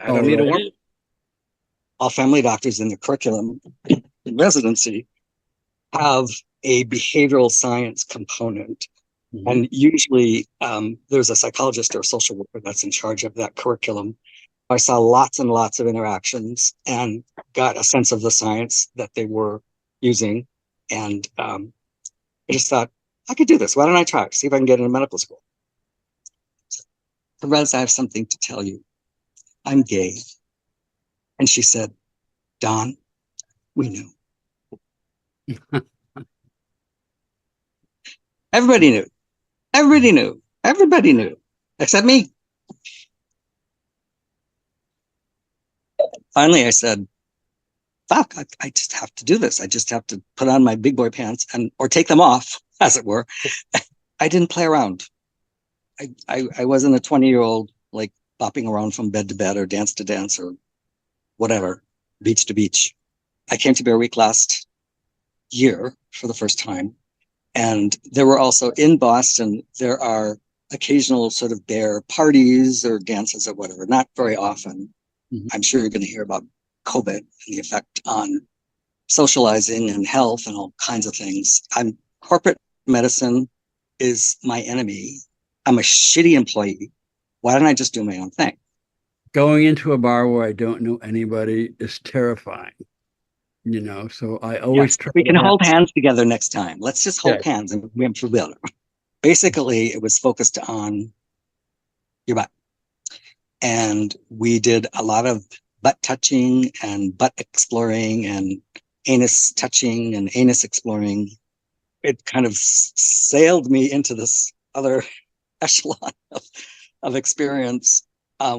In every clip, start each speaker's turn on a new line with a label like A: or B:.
A: I don't
B: All
A: need a warm.
B: right.
A: All family doctors in the curriculum in residency have a behavioral science component.
B: Mhm.
A: And usually there's a psychologist or a social worker that's in charge of that curriculum. I saw lots and lots of interactions and got a sense of the science that they were using. And I just thought, I could do this. Why don't I try? See if I can get into medical school. So, Rez, I have something to tell you. I'm gay. And she said, Don, we knew. Everybody knew. Everybody knew. Everybody knew. Except me. Finally, I said, fuck, I just have to do this. I just have to put on my big boy pants and or take them off, as it were. I didn't play around. I wasn't a 20-year-old like bopping around from bed to bed or dance to dance or whatever, beach to beach. I came to Bear Week last year for the first time. And there were also in Boston, there are occasional sort of bear parties or dances or whatever, not very often.
B: Mhm.
A: I'm sure you're going to hear about COVID and the effect on socializing and health and all kinds of things. I'm corporate medicine is my enemy. I'm a shitty employee. Why don't I just do my own thing?
B: Going into a bar where I don't know anybody is terrifying, so I always
A: Yes,
B: try
A: we
B: to
A: can
B: have,
A: hold hands together next time. Let's just
B: yeah.
A: hold hands and we feel better. Basically, it was focused on your butt. And we did a lot of butt touching and butt exploring and anus touching and anus exploring. It kind of sailed me into this other echelon of experience,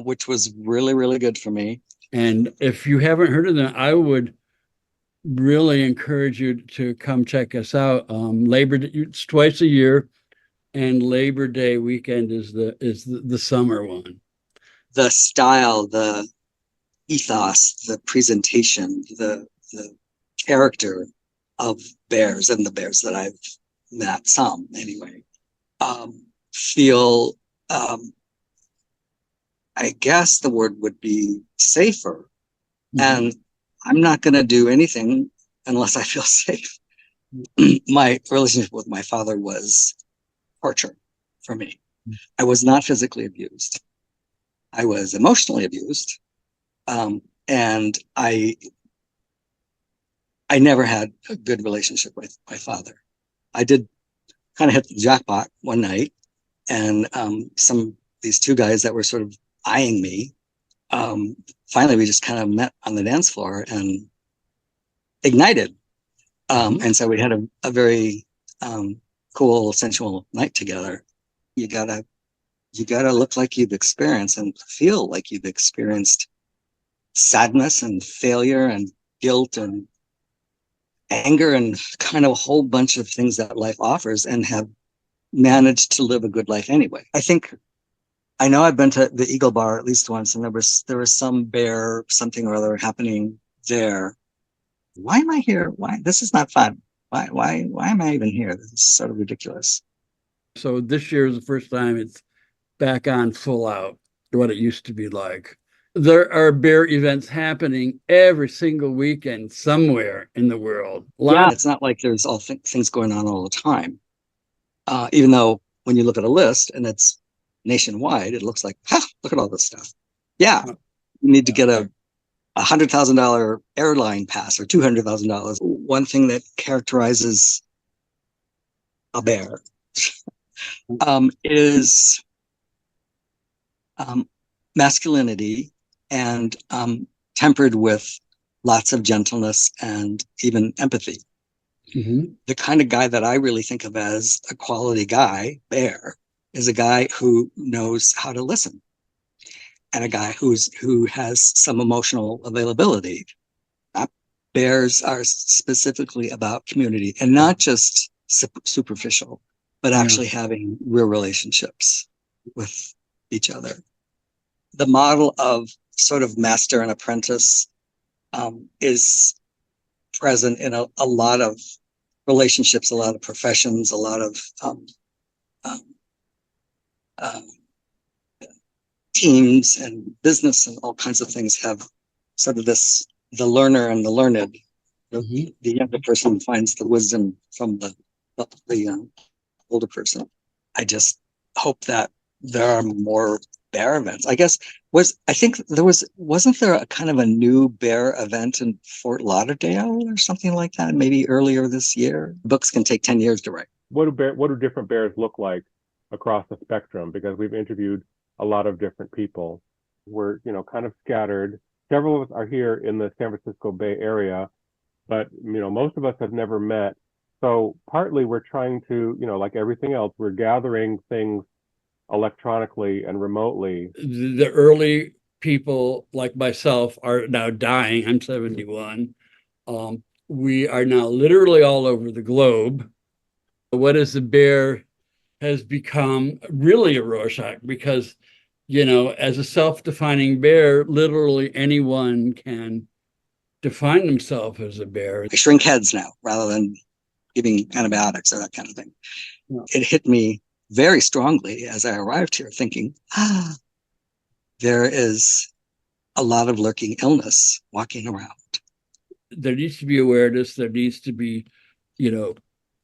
A: which was really, really good for me.
B: And if you haven't heard of them, I would really encourage you to come check us out. Labor Day, it's twice a year, and Labor Day weekend is the summer one.
A: The style, the ethos, the presentation, the character of bears and the bears that I've met, some anyway, feel I guess the word would be safer.
B: Mhm.
A: And I'm not going to do anything unless I feel safe. My relationship with my father was torture for me. I was not physically abused. I was emotionally abused. And I never had a good relationship with my father. I did kind of hit the jackpot one night, and these two guys that were sort of eyeing me. Um, Finally, we just kind of met on the dance floor and ignited.
B: Mhm.
A: And so we had a very um, cool, sensual night together. You gotta you gotta look like you've experienced and feel like you've experienced sadness and failure and guilt and anger and kind of a whole bunch of things that life offers and have managed to live a good life anyway. I know I've been to the Eagle Bar at least once, and there was some bear something or other happening there. Why am I here? Why this is not fun? Why am I even here? This is sort of ridiculous.
B: So this year is the first time it's back on full out, what it used to be like. There are bear events happening every single weekend somewhere in the world.
A: Yeah,
B: Lots.
A: it's not like there's all things going on all the time. Even though when you look at a list and it's nationwide, it looks like, ha, look at all this stuff. Yeah, you need to get $100,000 airline pass or $200,000. One thing that characterizes a bear is um, masculinity and tempered with lots of gentleness and even empathy.
B: Mhm.
A: The kind of guy that I really think of as a quality guy, bear, is a guy who knows how to listen and a guy who has some emotional availability. Bears are specifically about community and not just superficial, but
B: Yeah.
A: actually having real relationships with each other. The model of sort of master and apprentice is present in a lot of relationships, a lot of professions, a lot of um, um, teams and business and all kinds of things have sort of this, the learner and the learned. The younger person finds the wisdom from the older person. I just hope that there are more bear events. I guess I think wasn't there a kind of a new bear event in Fort Lauderdale or something like that, maybe earlier this year? Books can take 10 years to write.
C: What do different bears look like across the spectrum? Because we've interviewed a lot of different people. We're, kind of scattered. Several of us are here in the San Francisco Bay Area, but, most of us have never met. So partly we're trying to, like everything else, we're gathering things electronically and remotely.
B: The early people like myself are now dying. I'm 71. We are now literally all over the globe. What is a bear has become really a Rorschach because, as a self-defining bear, literally anyone can define themselves as a bear.
A: I shrink heads now rather than giving antibiotics or that kind of thing. Yeah. It hit me very strongly as I arrived here thinking, there is a lot of lurking illness walking around.
B: There needs to be awareness. There needs to be,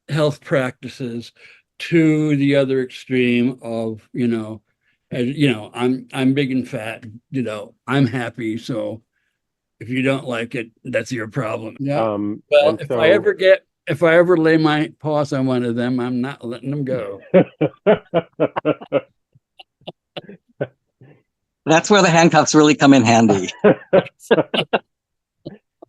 B: health practices to the other extreme of, I'm big and fat, I'm happy. So if you don't like it, that's your problem. Yeah. Well, if I ever lay my paws on one of them, I'm not letting them go.
A: That's where the handcuffs really come in handy.